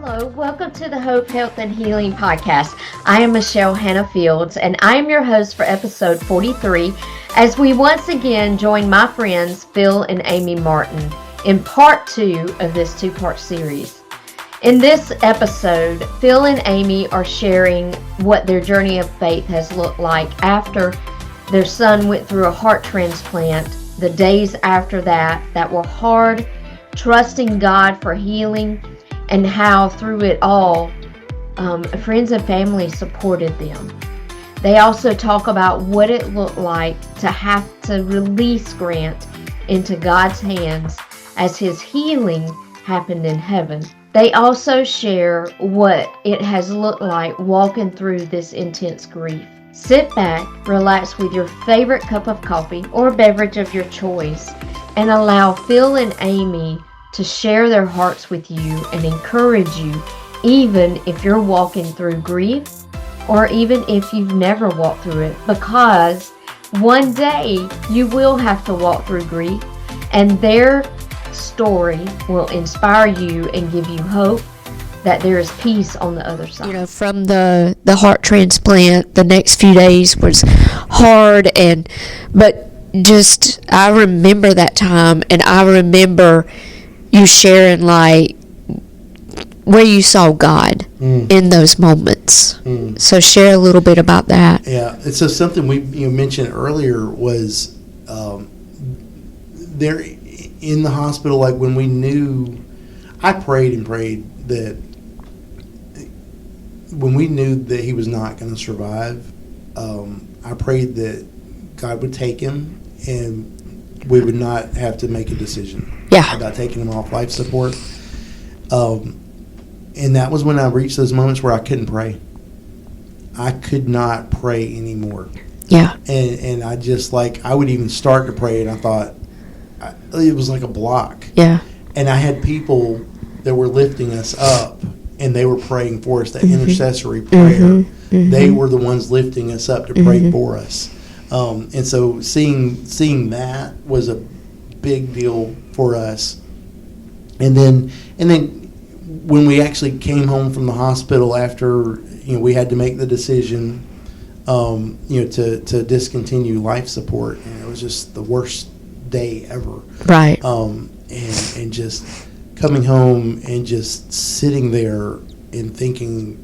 Hello, welcome to the Hope, Health, and Healing podcast. I am Michelle Hannah Fields, and I am your host for episode 43 as we once again join my friends Phil and Amy Martin in part 2 of this two-part series. In this episode, Phil and Amy are sharing what their journey of faith has looked like after their son went through a heart transplant, the days after that were hard, trusting God for healing, and how through it all, friends and family supported them. They also talk about what it looked like to have to release Grant into God's hands as his healing happened in heaven. They also share what it has looked like walking through this intense grief. Sit back, relax with your favorite cup of coffee or beverage of your choice, and allow Phil and Amy to share their hearts with you and encourage you, even if you're walking through grief or even if you've never walked through it, because one day you will have to walk through grief, and their story will inspire you and give you hope that there is peace on the other side. You know, from the heart transplant, the next few days was hard, but just I remember that time, and I remember you sharing like where you saw God in those moments. So share a little bit about that. Yeah, and so something we mentioned earlier was there in the hospital, like when we knew, I prayed that when we knew that he was not going to survive, I prayed that God would take him and we would not have to make a decision about taking him off life support. And that was when I reached those moments where I couldn't pray. I could not pray anymore. Yeah. And I just I would even start to pray, and I thought it was like a block. Yeah. And I had people that were lifting us up, and they were praying for us, that intercessory prayer. They were the ones lifting us up to pray for us. And so seeing that was a big deal for us. And then when we actually came home from the hospital after we had to make the decision to discontinue life support, and it was just the worst day ever. Right. And just coming home and just sitting there and thinking,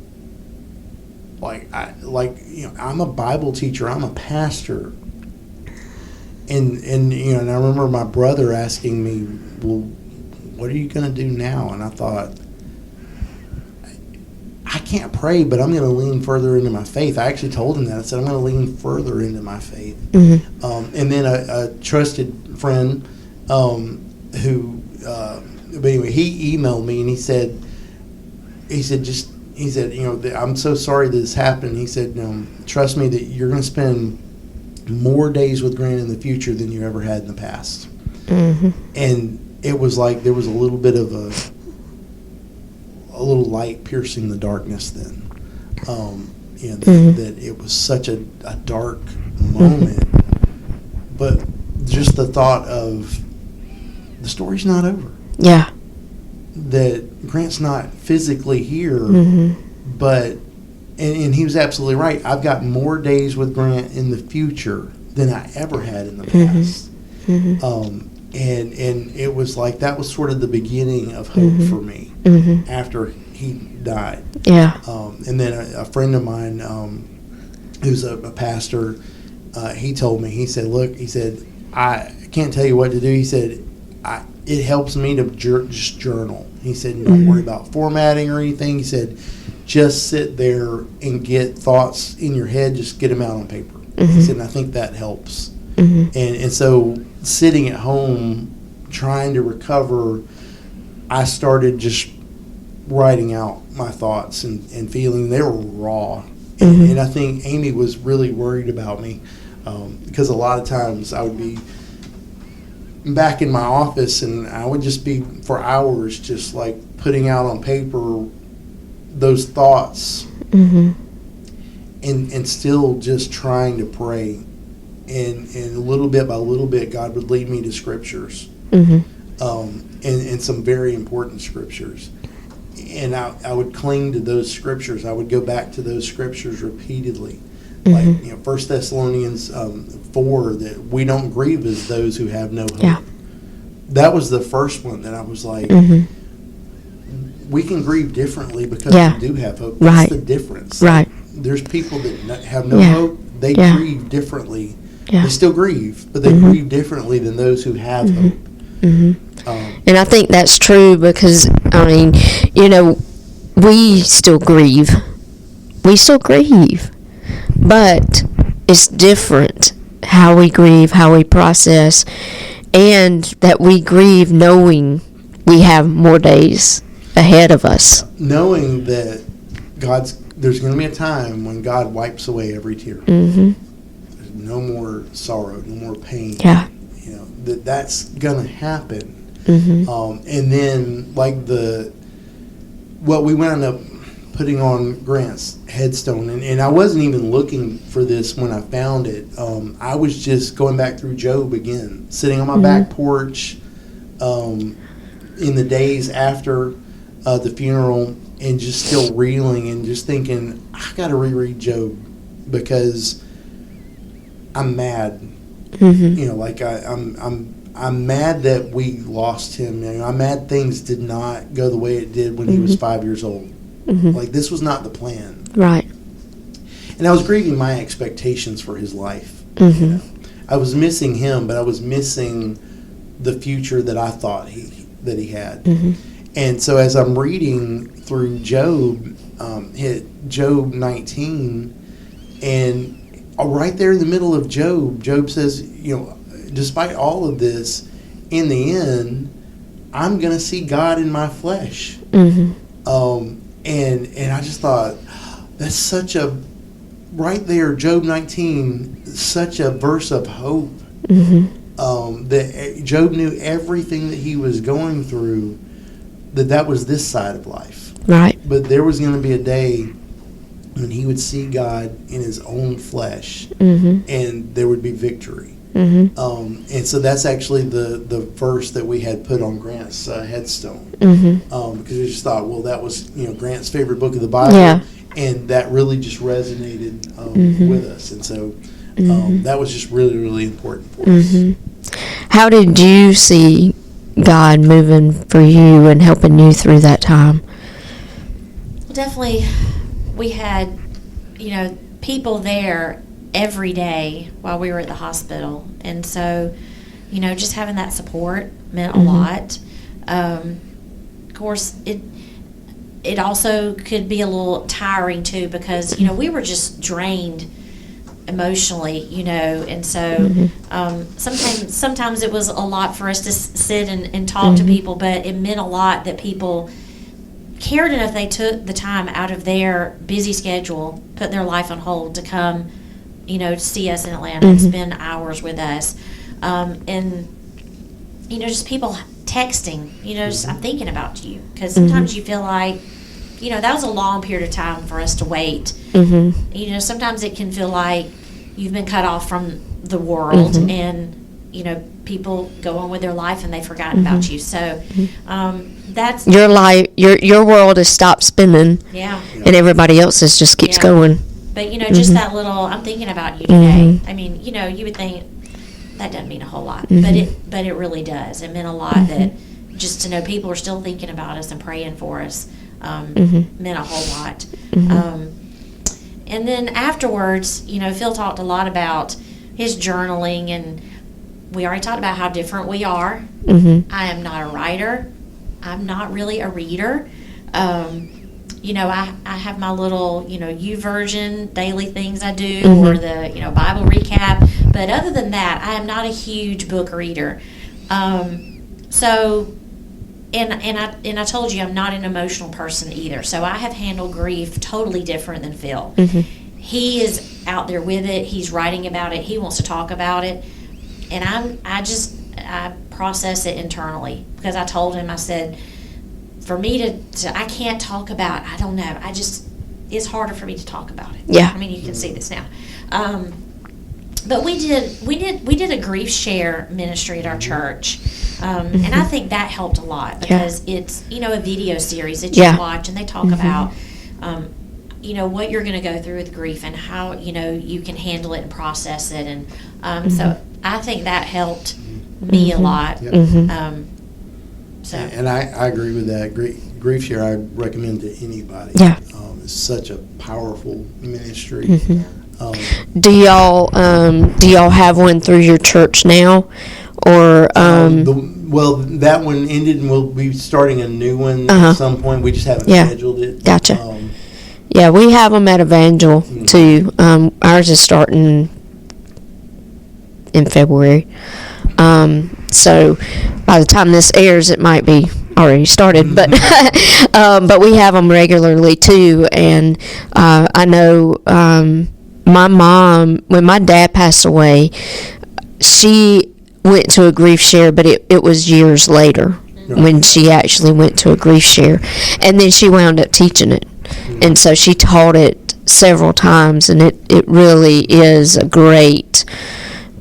I'm a Bible teacher, I'm a pastor, and I remember my brother asking me, well, what are you going to do now? And I thought, I can't pray, but I'm going to lean further into my faith. I actually told him that. I said, I'm going to lean further into my faith. And then a trusted friend who, but anyway, he emailed me and he said, I'm so sorry this happened. He said, trust me that you're going to spend more days with Grant in the future than you ever had in the past. And it was like there was a little bit of a little light piercing the darkness then. That it was such a dark moment. But just the thought of the story's not over. Yeah. That Grant's not physically here, but and he was absolutely right. I've got more days with Grant in the future than I ever had in the past. And it was like that was sort of the beginning of hope for me after he died. Yeah. And then a friend of mine who's a pastor, he told me, he said, look, he said, I can't tell you what to do. He said, it helps me to just journal. He said, don't worry about formatting or anything. He said, just sit there and get thoughts in your head, just get them out on paper. He said, and I think that helps. And so sitting at home trying to recover, I started just writing out my thoughts and feeling. They were raw. And I think Amy was really worried about me because a lot of times I would be back in my office and I would just be for hours just like putting out on paper those thoughts and still just trying to pray. And little bit by little bit, God would lead me to scriptures, and some very important scriptures. and I would cling to those scriptures. I would go back to those scriptures repeatedly. Like, 1 Thessalonians 4, that we don't grieve as those who have no hope. Yeah. That was the first one that I was like, we can grieve differently because we do have hope. Right. That's the difference. Right. There's people that have no hope. They grieve differently. Yeah. They still grieve, but they grieve differently than those who have hope. And I think that's true because, I mean, we still grieve. We still grieve. But it's different how we grieve, how we process, and that we grieve knowing we have more days ahead of us. Knowing that there's going to be a time when God wipes away every tear. Mm-hmm. There's no more sorrow, no more pain. Yeah. That's going to happen. Mm-hmm. And then, we wound up putting on Grant's headstone, and I wasn't even looking for this when I found it. I was just going back through Job again, sitting on my back porch in the days after the funeral, and just still reeling and just thinking, I got to reread Job because I'm mad. I'm mad that we lost him. I'm mad things did not go the way it did when he was 5 years old. This was not the plan. Right. And I was grieving my expectations for his life. I was missing him, but I was missing the future that I thought that he had. And so as I'm reading through Job, hit Job 19, and right there in the middle of Job says, despite all of this, in the end, I'm going to see God in my flesh. And I just thought, that's such a, right there, Job 19, such a verse of hope. That Job knew everything that he was going through, that was this side of life. Right. But there was going to be a day when he would see God in his own flesh, and there would be victory. And so that's actually the verse that we had put on Grant's headstone, because we just thought, well, that was Grant's favorite book of the Bible, and that really just resonated with us, and so that was just really, really important for us. How did you see God moving for you and helping you through that time? Definitely, we had people there every day while we were at the hospital, and so just having that support meant a lot. Of course, it also could be a little tiring too, because we were just drained emotionally, and so sometimes it was a lot for us to sit and talk to people, but it meant a lot that people cared enough they took the time out of their busy schedule, put their life on hold to come to see us in Atlanta and spend hours with us. And just people texting, just, I'm thinking about you, because sometimes you feel like that was a long period of time for us to wait. Sometimes it can feel like you've been cut off from the world, and people go on with their life and they've forgotten about you. So that's your life. Your world has stopped spinning. Yeah. And everybody else's just keeps going. But just that little, I'm thinking about you today. I mean, you would think that doesn't mean a whole lot, but it really does. It meant a lot that just to know people are still thinking about us and praying for us meant a whole lot. And then afterwards, Phil talked a lot about his journaling, and we already talked about how different we are. I am not a writer. I'm not really a reader. I have my little, YouVersion daily things I do, or the, Bible recap. But other than that, I am not a huge book reader. So, and I told you I'm not an emotional person either. So I have handled grief totally different than Phil. He is out there with it. He's writing about it. He wants to talk about it. And I process it internally, because I told him, I said, for me to I can't talk about, I don't know, it's harder for me to talk about it. Yeah. I mean, you can see this now. But we did a GriefShare ministry at our church, and I think that helped a lot because it's a video series that you watch, and they talk about what you're going to go through with grief and how you can handle it and process it, and so I think that helped me a lot. So and I agree with that. GriefShare I recommend to anybody. Yeah. It's such a powerful ministry. Do y'all have one through your church now, or well, that one ended, and we'll be starting a new one at some point. We just haven't scheduled it. Gotcha. Yeah, we have them at Evangel too. Ours is starting in February. So by the time this airs, it might be already started, but we have them regularly too. And I know my mom, when my dad passed away, she went to a GriefShare, but it was years later when she actually went to a GriefShare, and then she wound up teaching it, and so she taught it several times, and it really is a great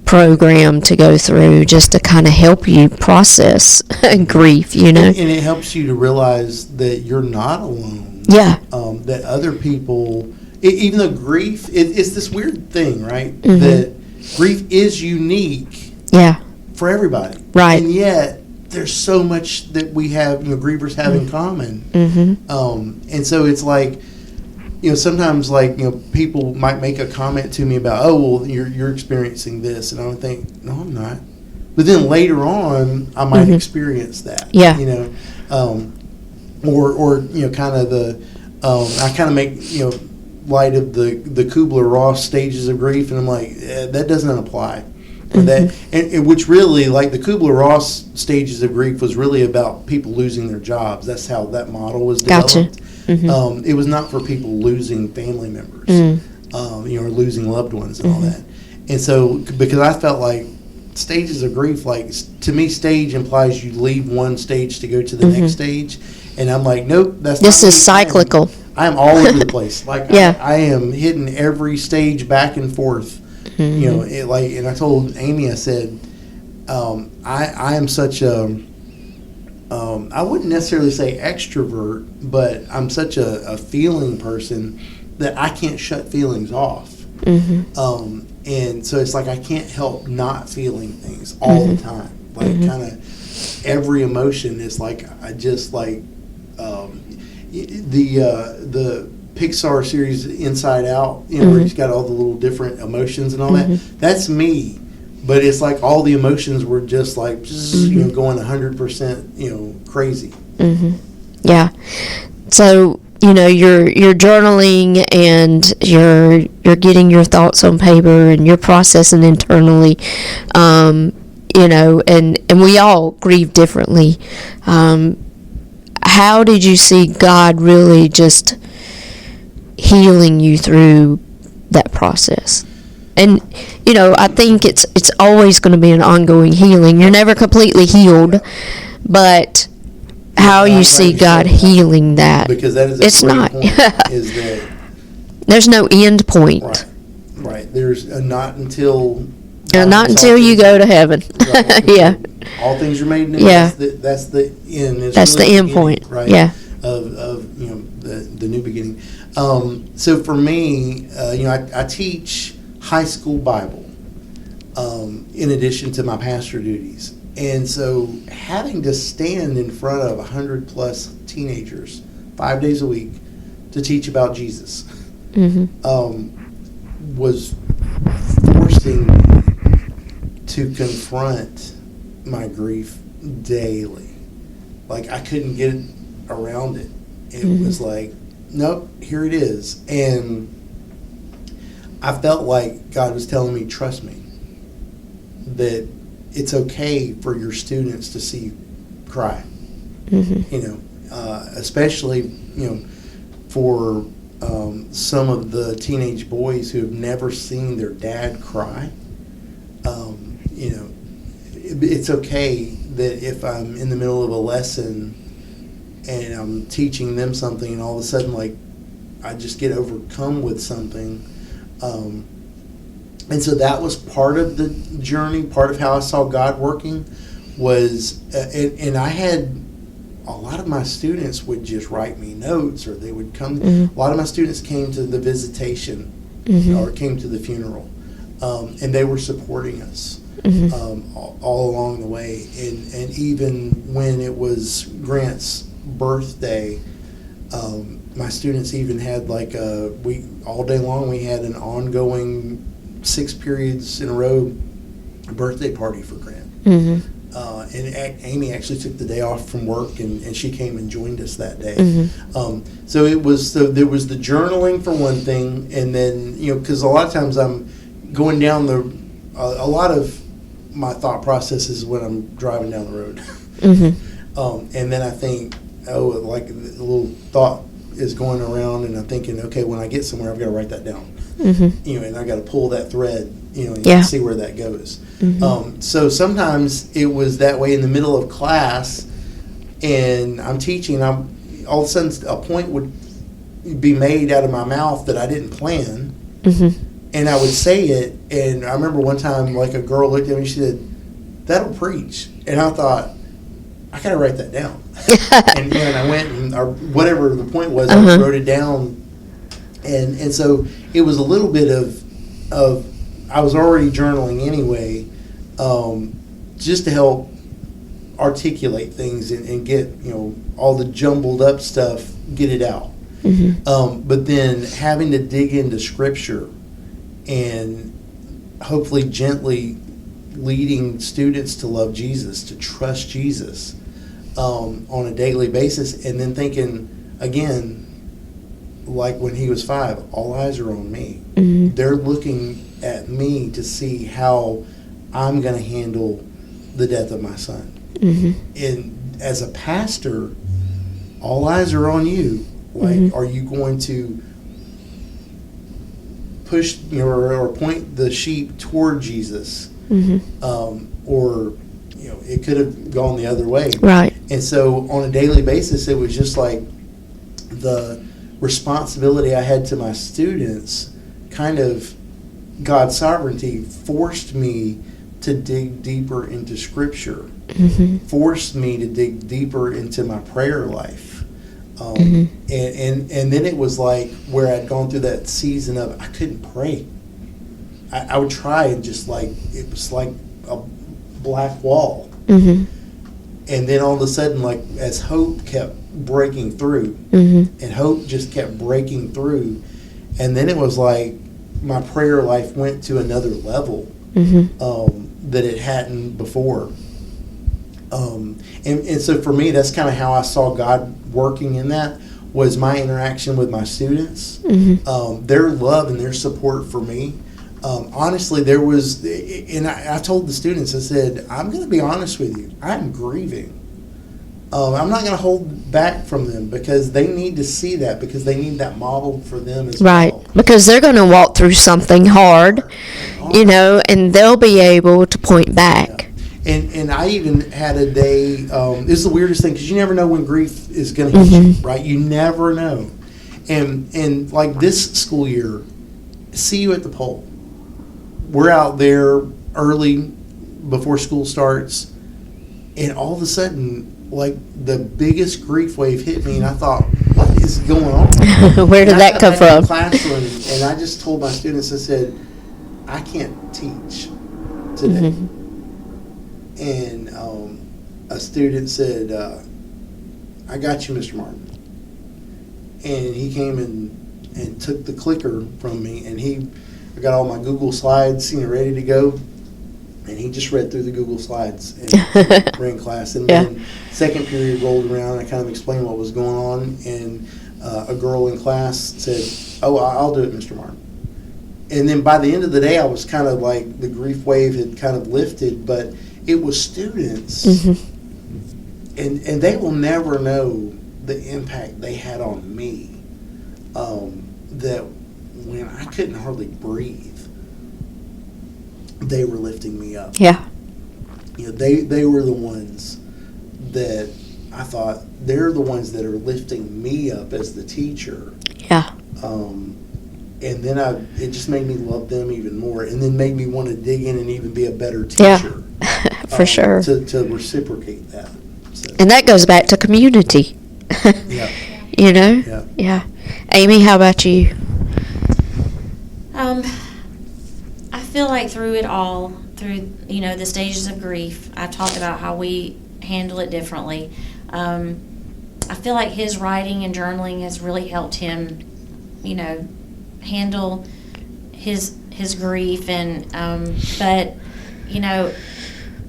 program to go through just to kind of help you process grief, And it helps you to realize that you're not alone. Yeah. That other people, even though grief, it's this weird thing, right? That grief is unique. Yeah. For everybody. Right. And yet, there's so much that we have, grievers have in common. And so it's like, sometimes people might make a comment to me about, oh, well, you're experiencing this, and I would think, no, I'm not. But then later on, I might experience that. Yeah. Or kind of the, I kind of make light of the Kubler-Ross stages of grief, and I'm like, that doesn't apply. That and which really, like, the Kubler-Ross stages of grief was really about people losing their jobs. That's how that model was developed. Gotcha. It was not for people losing family members, or losing loved ones and all that. And so, because I felt like stages of grief, like, to me, stage implies you leave one stage to go to the next stage, and I'm like, nope, that's this not is cyclical. I am all over the place. Like, Yeah. I am hitting every stage back and forth. And I told Amy, I said, I am such a, I wouldn't necessarily say extrovert, but I'm such a feeling person that I can't shut feelings off. And so it's like I can't help not feeling things all the time. Like, kind of every emotion is like, I just like, the Pixar series Inside Out, where he's got all the little different emotions and all that. That's me, but it's like all the emotions were just like going 100% crazy. Yeah. So you're journaling, and you're getting your thoughts on paper, and you're processing internally. And we all grieve differently. How did you see God really just healing you through that process? And I think it's always going to be an ongoing healing. You're never completely healed, but how you see God healing that, because that is it's not. point, is that there's no end point. Right. There's not until not until you go to heaven. Yeah. All things are made new. Yeah. That's the end. That's the end point. Right. Yeah. Of the new beginning. So for me, I teach high school Bible in addition to my pastor duties. And so having to stand in front of 100+ teenagers 5 days a week to teach about Jesus was forcing me to confront my grief daily. Like, I couldn't get around it. It was like, nope, here it is. And I felt like God was telling me, trust me, that it's okay for your students to see you cry. Especially, for some of the teenage boys who have never seen their dad cry. It's okay that if I'm in the middle of a lesson and I'm teaching them something, and all of a sudden, like, I just get overcome with something, And so that was part of the journey, part of how I saw God working was, and I had a lot of my students would just write me notes, or they would come. A lot of my students came to the visitation or came to the funeral, and they were supporting us all along the way. And even when it was Grant's birthday, my students even had like all day long we had an ongoing 6 periods in a row birthday party for Grant. And Amy actually took the day off from work, and she came and joined us that day. So there was the journaling for one thing, and then because a lot of times I'm going down a lot of my thought processes when I'm driving down the road, and then I think, like a little thought is going around, and I'm thinking, okay, when I get somewhere, I've got to write that down, and I got to pull that thread, and see where that goes. So sometimes it was that way in the middle of class, and I'm teaching. All of a sudden, a point would be made out of my mouth that I didn't plan, and I would say it. And I remember one time, like a girl looked at me, she said, "That'll preach," and I thought, I gotta write that down. and I went or whatever the point was, I wrote it down, and so it was a little bit of I was already journaling anyway, just to help articulate things and get all the jumbled up stuff, get it out. But then having to dig into Scripture and hopefully gently leading students to love Jesus, to trust Jesus on a daily basis, and then thinking again, like when he was 5, all eyes are on me. They're looking at me to see how I'm going to handle the death of my son. And as a pastor, all eyes are on you. Like, are you going to push or point the sheep toward Jesus? Or it could have gone the other way. Right. And so on a daily basis, it was just like the responsibility I had to my students, kind of God's sovereignty forced me to dig deeper into Scripture, forced me to dig deeper into my prayer life. And then it was like where I'd gone through that season of I couldn't pray. I would try and just like, it was like a black wall. And then all of a sudden, like as hope kept breaking through, and hope just kept breaking through, and then it was like my prayer life went to another level that it hadn't before. And so for me, that's kind of how I saw God working in that, was my interaction with my students, their love and their support for me. Honestly, there was, and I told the students, I said, I'm going to be honest with you, I'm grieving. I'm not going to hold back from them, because they need to see that, because they need that modeled for them as well. Right, because they're going to walk through something hard, and they'll be able to point back. And I even had a day, this is the weirdest thing, because you never know when grief is going to hit you, right? You never know. And like this school year, see you at the pole. We're out there early before school starts, and all of a sudden, like the biggest grief wave hit me, and I thought, what is going on? Where did that come from? Classroom, and I just told my students, I said, I can't teach today. And a student said, I got you, Mr. Martin. And he came and took the clicker from me, and I got all my Google Slides ready to go, and he just read through the Google Slides and ran class. And then second period rolled around, I kind of explained what was going on, and a girl in class said, oh, I'll do it, Mr. Martin. And then by the end of the day, I was kind of like, the grief wave had kind of lifted, but it was students, and they will never know the impact they had on me, that when I couldn't hardly breathe, they were lifting me up. Yeah. They were the ones that I thought, they're the ones that are lifting me up as the teacher. Yeah. and then it just made me love them even more, and then made me want to dig in and even be a better teacher. For sure. To reciprocate that. So. And that goes back to community. Yeah. You know? Yeah. Amy, how about you? I feel like through it all, through, the stages of grief, I've talked about how we handle it differently. I feel like his writing and journaling has really helped him, handle his grief, and but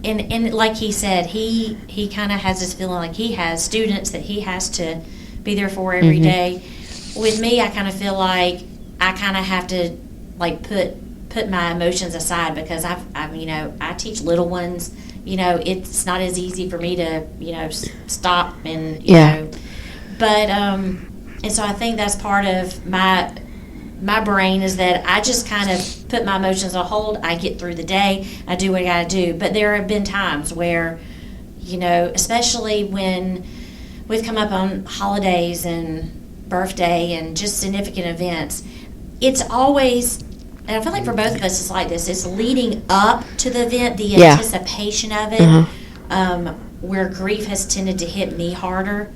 and like he said, he kind of has this feeling like he has students that he has to be there for every day. With me, I kind of feel like I kind of have to like put my emotions aside, because I teach little ones. It's not as easy for me to stop and know. But and so I think that's part of my brain, is that I just kind of put my emotions on hold. I get through the day. I do what I got to do. But there have been times where, especially when we've come up on holidays and birthday and just significant events, it's always, and I feel like for both of us it's like this, it's leading up to the event, the anticipation of it, where grief has tended to hit me harder.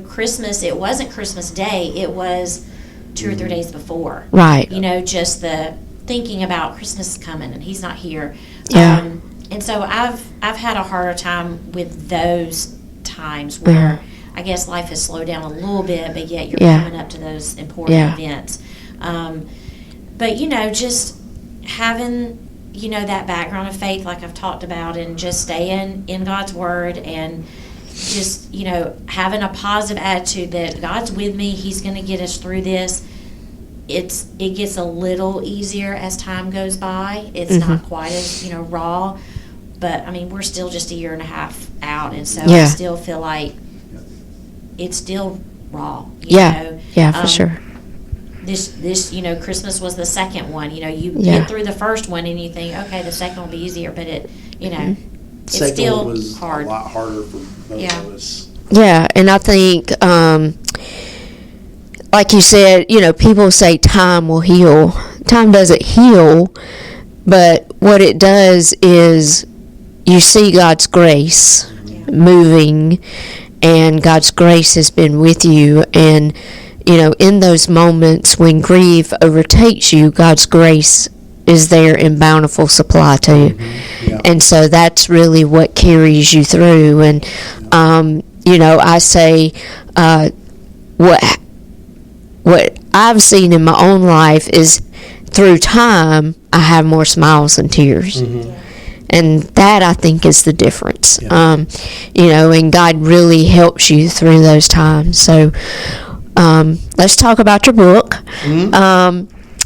Christmas, it wasn't Christmas Day, it was 2 or 3 days before. Right. Just the thinking about Christmas is coming and he's not here. Yeah. And so I've had a harder time with those times where I guess life has slowed down a little bit, but yet you're coming up to those important events. But just having that background of faith, like I've talked about, and just staying in God's Word, and just having a positive attitude that God's with me, He's going to get us through this. It gets a little easier as time goes by. It's not quite as raw, but we're still just a year and a half out, and so I still feel like it's still raw. For sure. This Christmas was the second one. You get through the first one and you think, okay, the second will be easier, but it's Second still was hard. a lot harder for both of us. Yeah, and I think, like you said, people say time will heal. Time doesn't heal, but what it does is you see God's grace moving, and God's grace has been with you, and in those moments when grief overtakes you, God's grace is there in bountiful supply too. And so that's really what carries you through. And I say what I've seen in my own life is, through time I have more smiles than tears. And that, I think, is the difference. And God really helps you through those times. So let's talk about your book.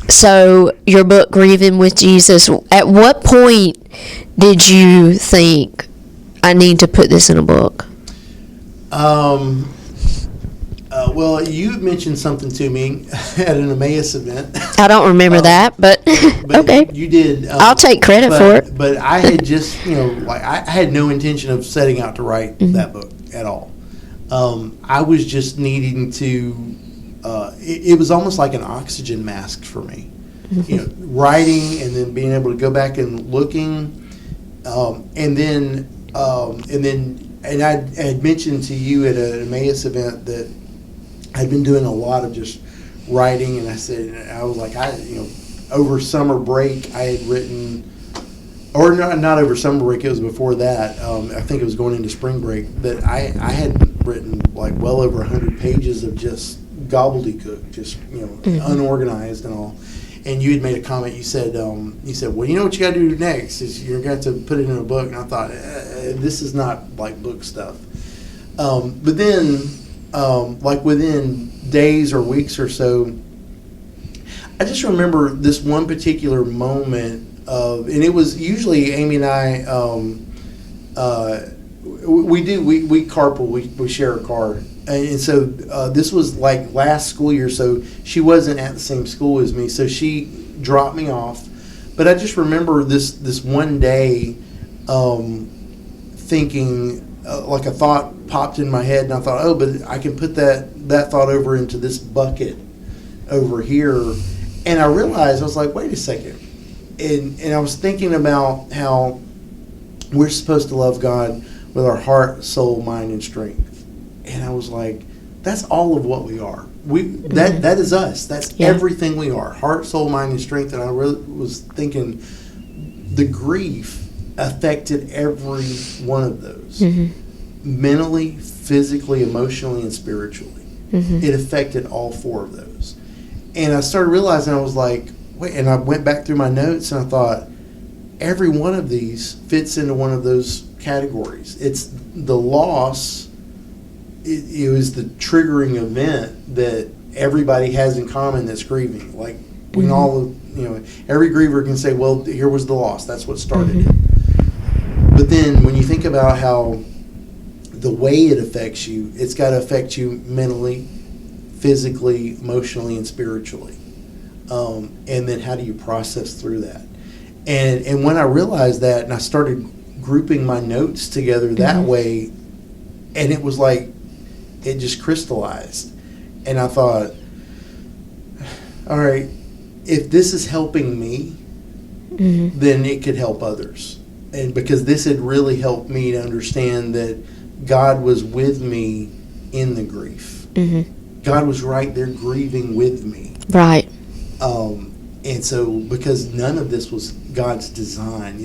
So your book, Grieving with Jesus, at what point did you think, I need to put this in a book? Well, you mentioned something to me at an Emmaus event. I don't remember that, but okay. You did. I'll take credit for it. But I had just, I had no intention of setting out to write that book at all. I was just needing to, it was almost like an oxygen mask for me. Writing and then being able to go back and looking, and I had mentioned to you at an Emmaus event that I'd been doing a lot of just writing, and I was like, over summer break I had written, or not over summer break, it was before that. I think it was going into spring break, that I had written like well over 100 pages of just gobbledygook, just unorganized and all. And you had made a comment. You said, well, you know what you got to do next is you're going to put it in a book. And I thought, this is not like book stuff. But then, like within days or weeks or so, I just remember this one particular moment of, and it was usually Amy and I, we carpool, we share a car. And so this was like last school year, so she wasn't at the same school as me, so she dropped me off. But I just remember this one day thinking, like a thought popped in my head, and I thought, but I can put that thought over into this bucket over here. And I realized, I was like, wait a second. And I was thinking about how we're supposed to love God with our heart, soul, mind, and strength. And I was like, that's all of what we are. That is us. That's everything we are. Heart, soul, mind, and strength. And I really was thinking the grief affected every one of those. Mentally, physically, emotionally, and spiritually. It affected all 4 of those. And I started realizing, I was like, wait, and I went back through my notes and I thought, every one of these fits into one of those categories. It's the loss. It was the triggering event that everybody has in common that's grieving. Like, we can all, every griever can say, well, here was the loss. That's what started it. But then when you think about how the way it affects you, it's got to affect you mentally, physically, emotionally, and spiritually. And then how do you process through that? And when I realized that, and I started grouping my notes together that way, and it was like, it just crystallized. And I thought, all right, if this is helping me, then it could help others. And because this had really helped me to understand that God was with me in the grief. God was right there grieving with me. Right. And so, because none of this was God's design,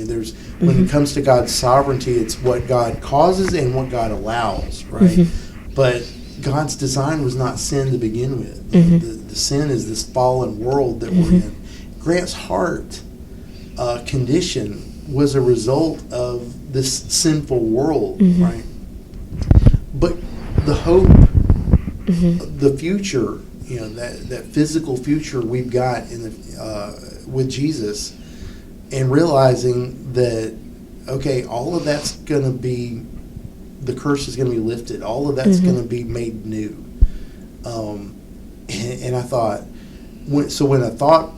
when it comes to God's sovereignty, it's what God causes and what God allows, right? But God's design was not sin to begin with. The sin is this fallen world that we're in. Grant's heart condition was a result of this sinful world, right? But the hope, the future, that physical future we've got in with Jesus, and realizing that, okay, all of that's going to be, the curse is going to be lifted. All of that's going to be made new. And I thought, when a thought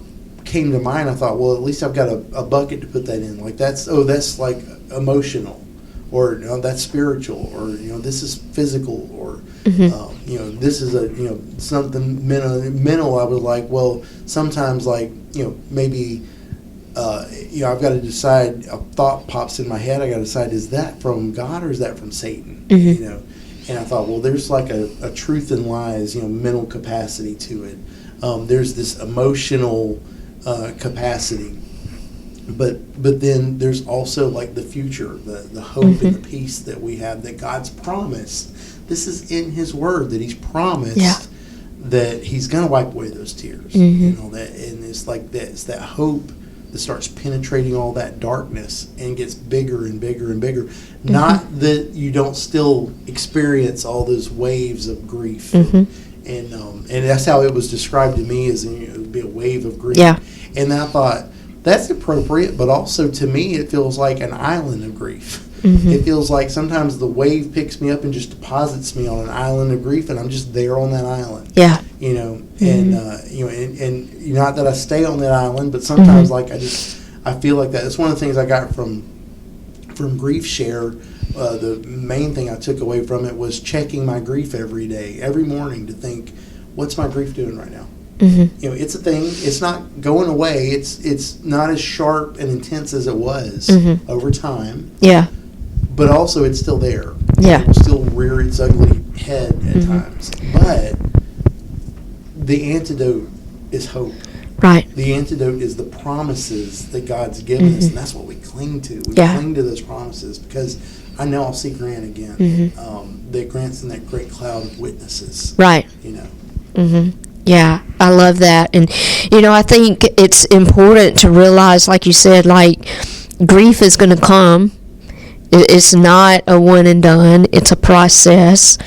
came to mind, I thought, well, at least I've got a bucket to put that in. Like, that's like emotional, or that's spiritual, or this is physical, or this is something mental. I was like, well, sometimes, like, maybe I've got to decide. A thought pops in my head. I got to decide: is that from God or is that from Satan? And I thought, well, there's like a truth and lies, mental capacity to it. There's this emotional capacity, but then there's also like the future, the hope and the peace that we have, that God's promised. This is in His Word, that He's promised that He's going to wipe away those tears. That, and it's like that. It's that hope that starts penetrating all that darkness and gets bigger and bigger and bigger. Not that you don't still experience all those waves of grief, and that's how it was described to me, as it would be a wave of grief. And I thought, that's appropriate, but also to me it feels like an island of grief. It feels like sometimes the wave picks me up and just deposits me on an island of grief, and I'm just there on that island. And not that I stay on that island, but sometimes like I feel like that. It's one of the things I got from GriefShare. The main thing I took away from it was checking my grief every day, every morning, to think, what's my grief doing right now? It's a thing. It's not going away. It's not as sharp and intense as it was over time. But also, it's still there. It will still rear its ugly head at times. But the antidote is hope. Right. The antidote is the promises that God's given us, and that's what we cling to. We cling to those promises, because I know I'll see Grant again. That Grant's in that great cloud of witnesses. Right. Yeah, I love that. And, I think it's important to realize, like you said, like, grief is going to come. It's not a one and done. It's a process.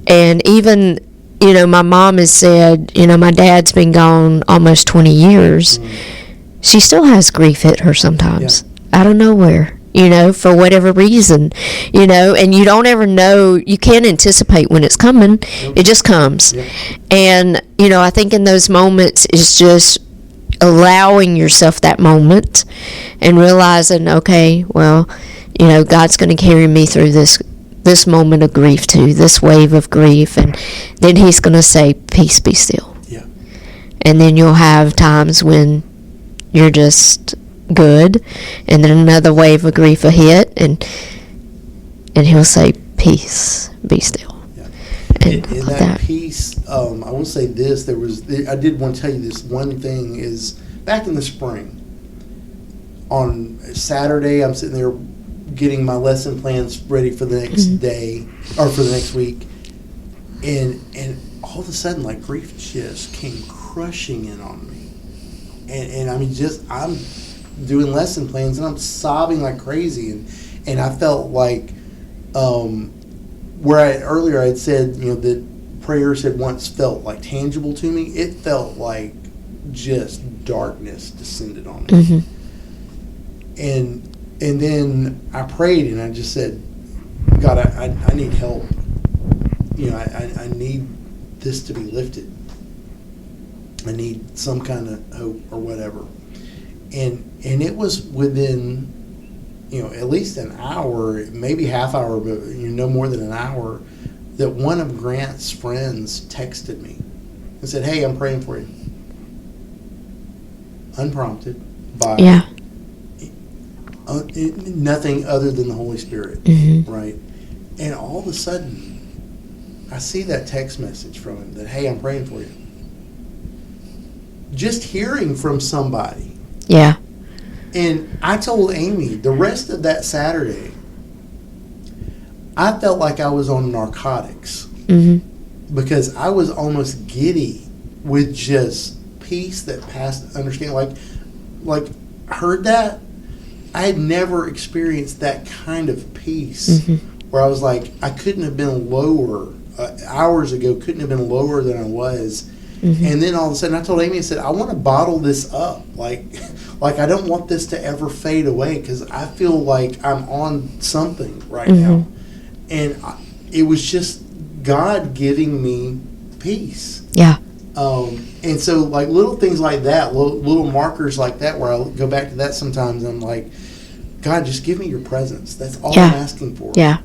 And even, my mom has said, my dad's been gone almost 20 years. She still has grief hit her sometimes, out of nowhere, for whatever reason, and you don't ever know. You can't anticipate when it's coming. It just comes. And, I think in those moments, it's just allowing yourself that moment and realizing, okay, well, God's going to carry me through this moment of grief too, this wave of grief, and then He's going to say, peace, be still. And then you'll have times when you're just good, and then another wave of grief will hit, and he'll say, peace, be still. Yeah. And In like that peace, I will say this, I did want to tell you this one thing is, back in the spring, on Saturday, I'm sitting there getting my lesson plans ready for the next day, or for the next week, and all of a sudden, like, grief just came crushing in on me. And I mean, I'm doing lesson plans, and I'm sobbing like crazy, and I felt like, where earlier I had said, that prayers had once felt like tangible to me, it felt like just darkness descended on me. And then I prayed, and I just said, God, I need help. I need this to be lifted. I need some kind of hope or whatever. And it was within, at least an hour, maybe half hour, but no more than an hour, that one of Grant's friends texted me and said, hey, I'm praying for you. Unprompted by nothing other than the Holy Spirit, right? And all of a sudden, I see that text message from him that, hey, I'm praying for you. Just hearing from somebody. Yeah. And I told Amy, the rest of that Saturday, I felt like I was on narcotics. Because I was almost giddy with just peace that passed understanding. Like heard that. I had never experienced that kind of peace where I was like, I couldn't have been lower. Hours ago, couldn't have been lower than I was. And then all of a sudden I told Amy, I said, I want to bottle this up. Like I don't want this to ever fade away, because I feel like I'm on something right now. And it was just God giving me peace. Yeah. And so, like, little things like that, little markers like that, where I go back to that sometimes, I'm like, God, just give me your presence. That's all I'm asking for. Yeah.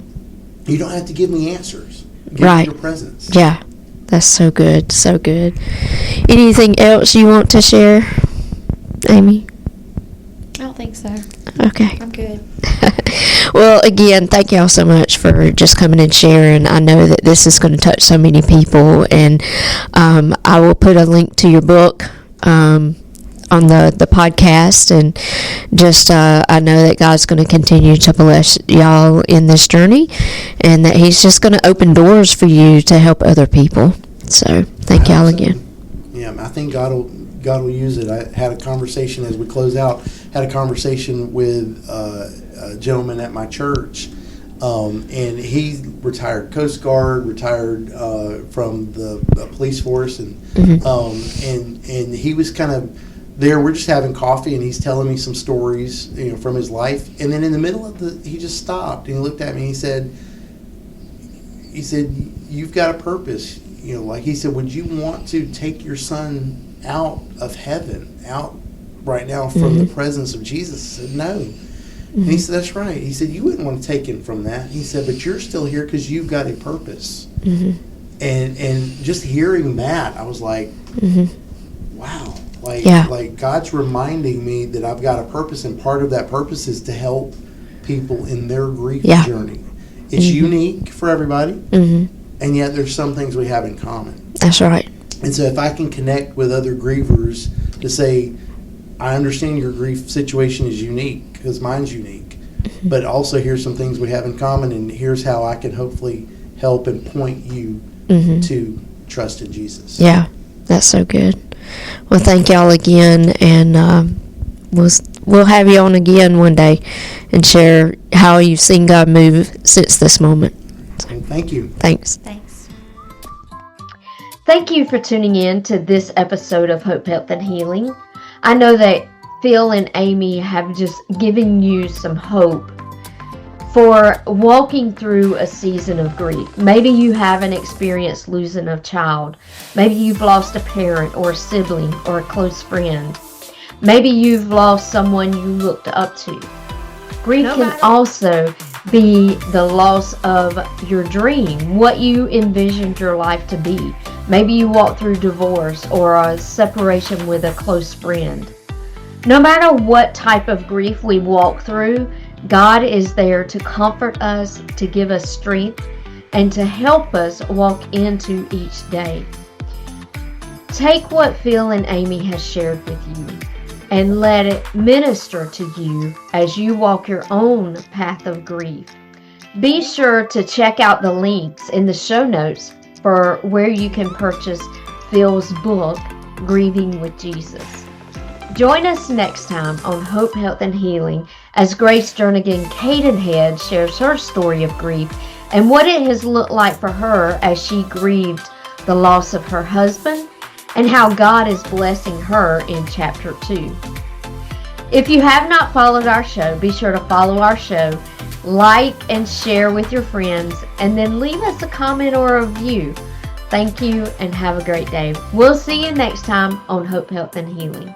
You don't have to give me answers. Give me your presence. Yeah. That's so good. So good. Anything else you want to share, Amy? I don't think so. Okay. I'm good. Well, again, thank y'all so much for just coming and sharing. I know that this is going to touch so many people, and I will put a link to your book on the podcast, and just I know that God's going to continue to bless y'all in this journey, and that He's just going to open doors for you to help other people. So thank y'all again. Yeah, I think God will use it. I had a conversation as we close out. Had a conversation with a gentleman at my church, and he retired Coast Guard, retired from the police force, and he was kind of there. We're just having coffee, and he's telling me some stories, from his life. And then in the middle of he just stopped and he looked at me. And he said, "You've got a purpose." Like he said, "Would you want to take your son out of heaven, out right now from the presence of Jesus?" I said, "No." And he said, "That's right." He said, "You wouldn't want to take him from that." He said, "But you're still here because you've got a purpose." And just hearing that, I was like, wow. Like God's reminding me that I've got a purpose, and part of that purpose is to help people in their grief journey. It's unique for everybody, and yet there's some things we have in common. That's right. And so if I can connect with other grievers to say, I understand your grief situation is unique, because mine's unique, but also here's some things we have in common, and here's how I can hopefully help and point you to trust in Jesus. Yeah, that's so good. Well, thank y'all again, and we'll have you on again one day and share how you've seen God move since this moment. And thank you. Thanks. Thanks. Thank you for tuning in to this episode of Hope, Health, and Healing. I know that Phil and Amy have just given you some hope for walking through a season of grief. Maybe you haven't experienced losing a child. Maybe you've lost a parent or a sibling or a close friend. Maybe you've lost someone you looked up to. Grief can also be the loss of your dream, what you envisioned your life to be. Maybe you walk through divorce or a separation with a close friend. No matter what type of grief we walk through, God is there to comfort us, to give us strength, and to help us walk into each day. Take what Phil and Amy has shared with you and let it minister to you as you walk your own path of grief. Be sure to check out the links in the show notes for where you can purchase Phil's book, Grieving with Jesus. Join us next time on Hope, Health, and Healing as Grace Jernigan Cadenhead shares her story of grief and what it has looked like for her as she grieved the loss of her husband and how God is blessing her in chapter 2. If you have not followed our show, be sure to follow our show, like and share with your friends, and then leave us a comment or a review. Thank you and have a great day. We'll see you next time on Hope, Health, and Healing.